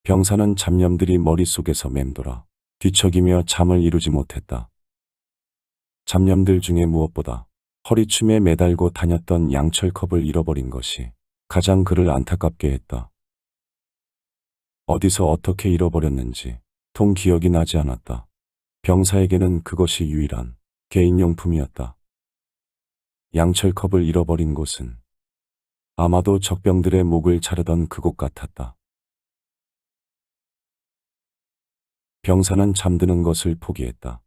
병사는 잡념들이 머릿속에서 맴돌아 뒤척이며 잠을 이루지 못했다. 잡념들 중에 무엇보다 허리춤에 매달고 다녔던 양철컵을 잃어버린 것이 가장 그를 안타깝게 했다. 어디서 어떻게 잃어버렸는지 통 기억이 나지 않았다. 병사에게는 그것이 유일한 개인용품이었다. 양철컵을 잃어버린 곳은 아마도 적병들의 목을 자르던 그곳 같았다. 병사는 잠드는 것을 포기했다.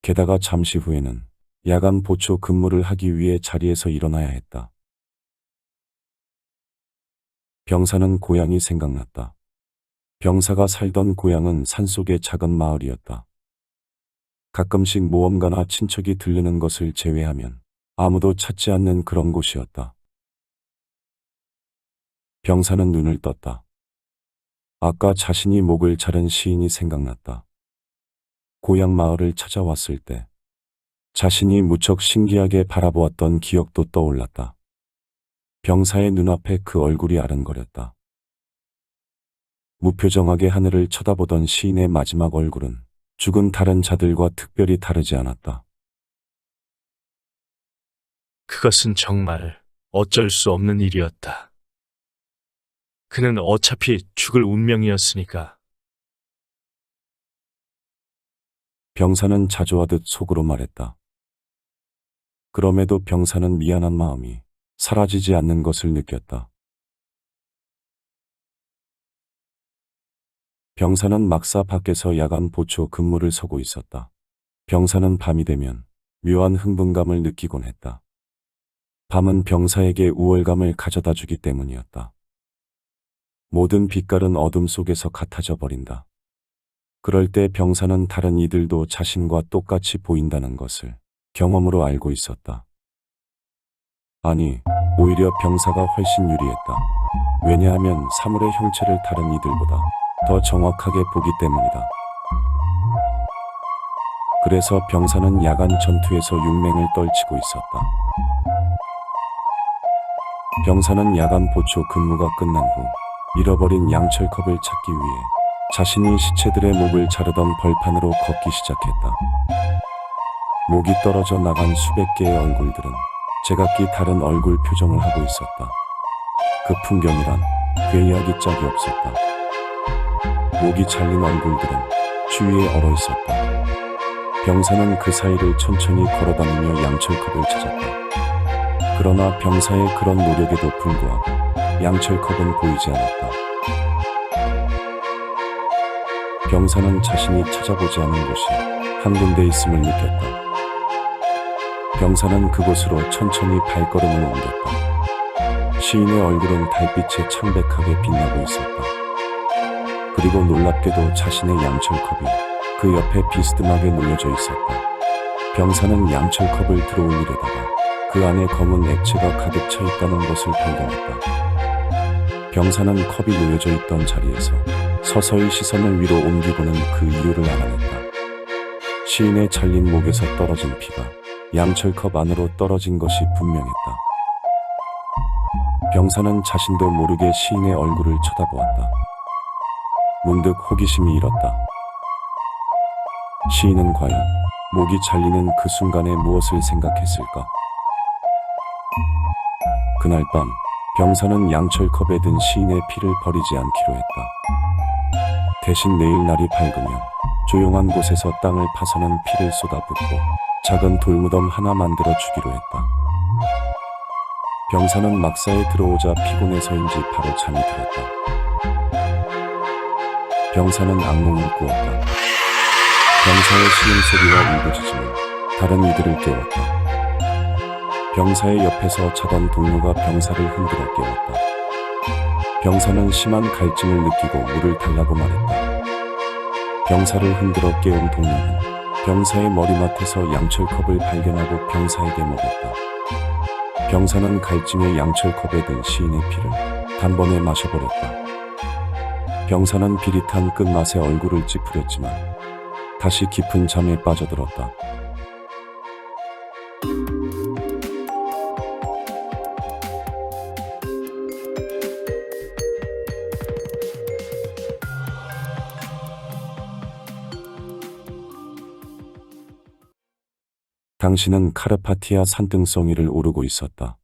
게다가 잠시 후에는 야간 보초 근무를 하기 위해 자리에서 일어나야 했다. 병사는 고향이 생각났다. 병사가 살던 고향은 산속의 작은 마을이었다. 가끔씩 모험가나 친척이 들르는 것을 제외하면 아무도 찾지 않는 그런 곳이었다. 병사는 눈을 떴다. 아까 자신이 목을 자른 시인이 생각났다. 고향 마을을 찾아왔을 때 자신이 무척 신기하게 바라보았던 기억도 떠올랐다. 병사의 눈앞에 그 얼굴이 아른거렸다. 무표정하게 하늘을 쳐다보던 시인의 마지막 얼굴은 죽은 다른 자들과 특별히 다르지 않았다. 그것은 정말 어쩔 수 없는 일이었다. 그는 어차피 죽을 운명이었으니까. 병사는 자조하듯 속으로 말했다. 그럼에도 병사는 미안한 마음이 사라지지 않는 것을 느꼈다. 병사는 막사 밖에서 야간 보초 근무를 서고 있었다. 병사는 밤이 되면 묘한 흥분감을 느끼곤 했다. 밤은 병사에게 우월감을 가져다 주기 때문이었다. 모든 빛깔은 어둠 속에서 같아져 버린다. 그럴 때 병사는 다른 이들도 자신과 똑같이 보인다는 것을 경험으로 알고 있었다. 아니, 오히려 병사가 훨씬 유리했다. 왜냐하면 사물의 형체를 다른 이들보다 더 정확하게 보기 때문이다. 그래서 병사는 야간 전투에서 용맹을 떨치고 있었다. 병사는 야간 보초 근무가 끝난 후 잃어버린 양철컵을 찾기 위해 자신이 시체들의 목을 자르던 벌판으로 걷기 시작했다. 목이 떨어져 나간 수백 개의 얼굴들은 제각기 다른 얼굴 표정을 하고 있었다. 그 풍경이란 괴이하기 짝이 없었다. 목이 잘린 얼굴들은 주위에 얼어 있었다. 병사는 그 사이를 천천히 걸어다니며 양철컵을 찾았다. 그러나 병사의 그런 노력에도 불구하고 양철컵은 보이지 않았다. 병사는 자신이 찾아보지 않은 곳이 한 군데 있음을 느꼈다. 병사는 그곳으로 천천히 발걸음을 옮겼다. 시인의 얼굴은 달빛에 창백하게 빛나고 있었다. 그리고 놀랍게도 자신의 양철컵이 그 옆에 비스듬하게 놓여져 있었다. 병사는 양철컵을 들어올리려다가 그 안에 검은 액체가 가득 차 있다는 것을 발견했다. 병사는 컵이 놓여져 있던 자리에서 서서히 시선을 위로 옮기고는 그 이유를 알아냈다. 시인의 잘린 목에서 떨어진 피가 양철컵 안으로 떨어진 것이 분명했다. 병사는 자신도 모르게 시인의 얼굴을 쳐다보았다. 문득 호기심이 일었다. 시인은 과연 목이 잘리는 그 순간에 무엇을 생각했을까? 그날 밤 병사는 양철컵에 든 시인의 피를 버리지 않기로 했다. 대신 내일 날이 밝으면 조용한 곳에서 땅을 파서는 피를 쏟아붓고 작은 돌무덤 하나 만들어 주기로 했다. 병사는 막사에 들어오자 피곤해서인지 바로 잠이 들었다. 병사는 악몽을 꾸었다. 병사의 신음소리와 울부짖음은 다른 이들을 깨웠다. 병사의 옆에서 자던 동료가 병사를 흔들어 깨웠다. 병사는 심한 갈증을 느끼고 물을 달라고 말했다. 병사를 흔들어 깨운 동료는 병사의 머리맡에서 양철컵을 발견하고 병사에게 먹였다. 병사는 갈증에 양철컵에 든 시인의 피를 단번에 마셔버렸다. 병사는 비릿한 끝맛에 얼굴을 찌푸렸지만 다시 깊은 잠에 빠져들었다. 당신은 카르파티아 산등성이를 오르고 있었다.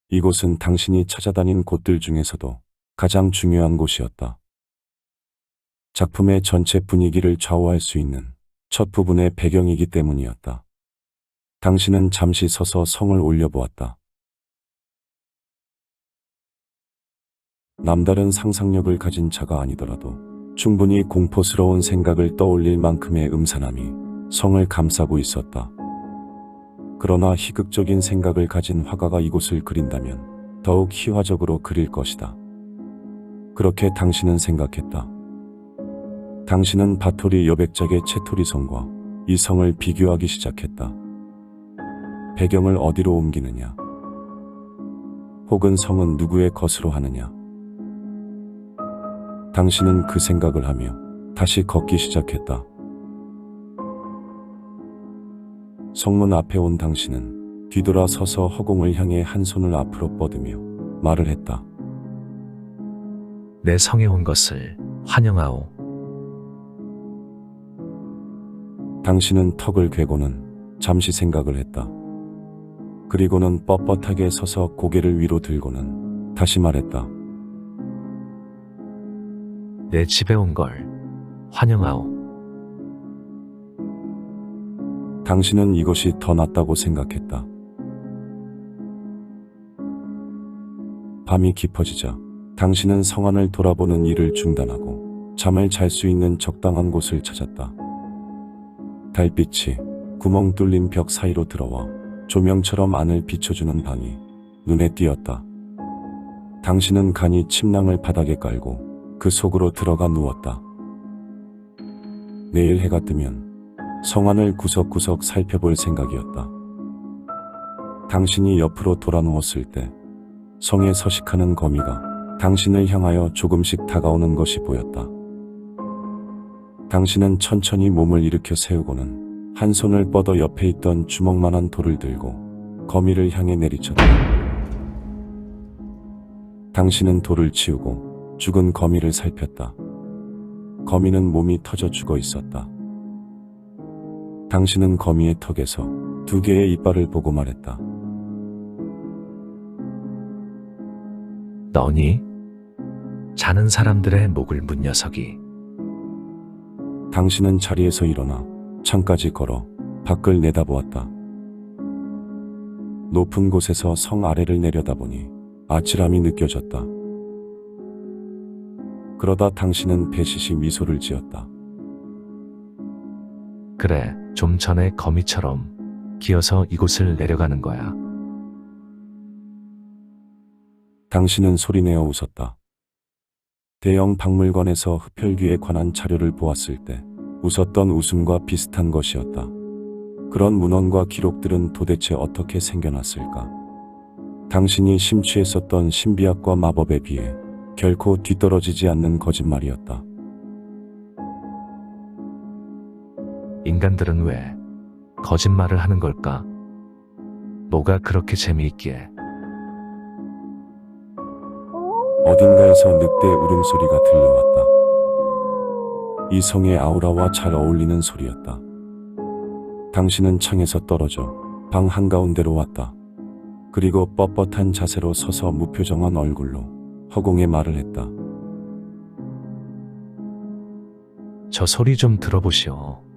이곳은 당신이 찾아다닌 곳들 중에서도 가장 중요한 곳이었다. 작품의 전체 분위기를 좌우할 수 있는 첫 부분의 배경이기 때문이었다. 당신은 잠시 서서 성을 올려보았다. 남다른 상상력을 가진 자가 아니더라도 충분히 공포스러운 생각을 떠올릴 만큼의 음산함이 성을 감싸고 있었다. 그러나 희극적인 생각을 가진 화가가 이곳을 그린다면 더욱 희화적으로 그릴 것이다. 그렇게 당신은 생각했다. 당신은 바토리 여백작의 채토리성과 이 성을 비교하기 시작했다. 배경을 어디로 옮기느냐? 혹은 성은 누구의 것으로 하느냐? 당신은 그 생각을 하며 다시 걷기 시작했다. 성문 앞에 온 당신은 뒤돌아 서서 허공을 향해 한 손을 앞으로 뻗으며 말을 했다. 내 성에 온 것을 환영하오. 당신은 턱을 괴고는 잠시 생각을 했다. 그리고는 뻣뻣하게 서서 고개를 위로 들고는 다시 말했다. 내 집에 온 걸 환영하오. 당신은 이것이 더 낫다고 생각했다. 밤이 깊어지자 당신은 성 안을 돌아보는 일을 중단하고 잠을 잘 수 있는 적당한 곳을 찾았다. 달빛이 구멍 뚫린 벽 사이로 들어와 조명처럼 안을 비춰주는 방이 눈에 띄었다. 당신은 간이 침낭을 바닥에 깔고 그 속으로 들어가 누웠다. 내일 해가 뜨면 성안을 구석구석 살펴볼 생각이었다. 당신이 옆으로 돌아 누웠을 때 성에 서식하는 거미가 당신을 향하여 조금씩 다가오는 것이 보였다. 당신은 천천히 몸을 일으켜 세우고는 한 손을 뻗어 옆에 있던 주먹만한 돌을 들고 거미를 향해 내리쳤다. 당신은 돌을 치우고 죽은 거미를 살폈다. 거미는 몸이 터져 죽어 있었다. 당신은 거미의 턱에서 2개의 이빨을 보고 말했다. 너니? 자는 사람들의 목을 문 녀석이. 당신은 자리에서 일어나 창까지 걸어 밖을 내다보았다. 높은 곳에서 성 아래를 내려다보니 아찔함이 느껴졌다. 그러다 당신은 배시시 미소를 지었다. 그래, 좀 전에 거미처럼 기어서 이곳을 내려가는 거야. 당신은 소리내어 웃었다. 대형 박물관에서 흡혈귀에 관한 자료를 보았을 때 웃었던 웃음과 비슷한 것이었다. 그런 문헌과 기록들은 도대체 어떻게 생겨났을까? 당신이 심취했었던 신비학과 마법에 비해 결코 뒤떨어지지 않는 거짓말이었다. 인간들은 왜 거짓말을 하는 걸까? 뭐가 그렇게 재미있기에? 어딘가에서 늑대 울음소리가 들려왔다. 이 성의 아우라와 잘 어울리는 소리였다. 당신은 창에서 떨어져 방 한가운데로 왔다. 그리고 뻣뻣한 자세로 서서 무표정한 얼굴로 허공에 말을 했다. 저 소리 좀 들어보시오.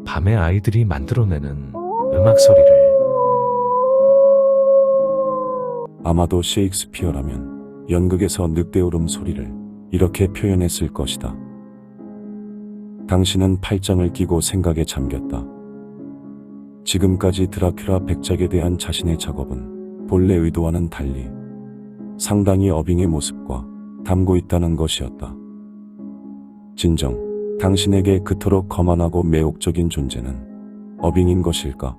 밤에 아이들이 만들어내는 음악 소리를. 아마도 셰익스피어라면 연극에서 늑대 울음소리를 이렇게 표현했을 것이다. 당신은 팔짱을 끼고 생각에 잠겼다. 지금까지 드라큘라 백작에 대한 자신의 작업은 본래 의도와는 달리 상당히 어빙의 모습과 담고 있다는 것이었다. 진정 당신에게 그토록 거만하고 매혹적인 존재는 어빙인 것일까?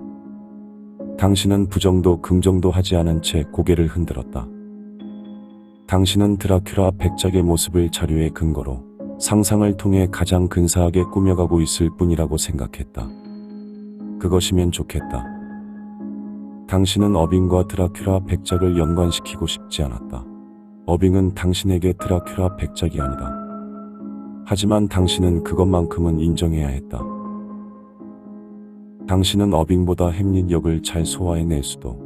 당신은 부정도 긍정도 하지 않은 채 고개를 흔들었다. 당신은 드라큘라 백작의 모습을 자료의 근거로 상상을 통해 가장 근사하게 꾸며가고 있을 뿐이라고 생각했다. 그것이면 좋겠다. 당신은 어빙과 드라큘라 백작을 연관시키고 싶지 않았다. 어빙은 당신에게 드라큘라 백작이 아니다. 하지만 당신은 그것만큼은 인정해야 했다. 당신은 어빙보다 햄릿 역을 잘 소화해낼 수도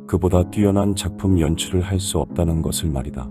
그보다 뛰어난 작품 연출을 할 수 없다는 것을 말이다.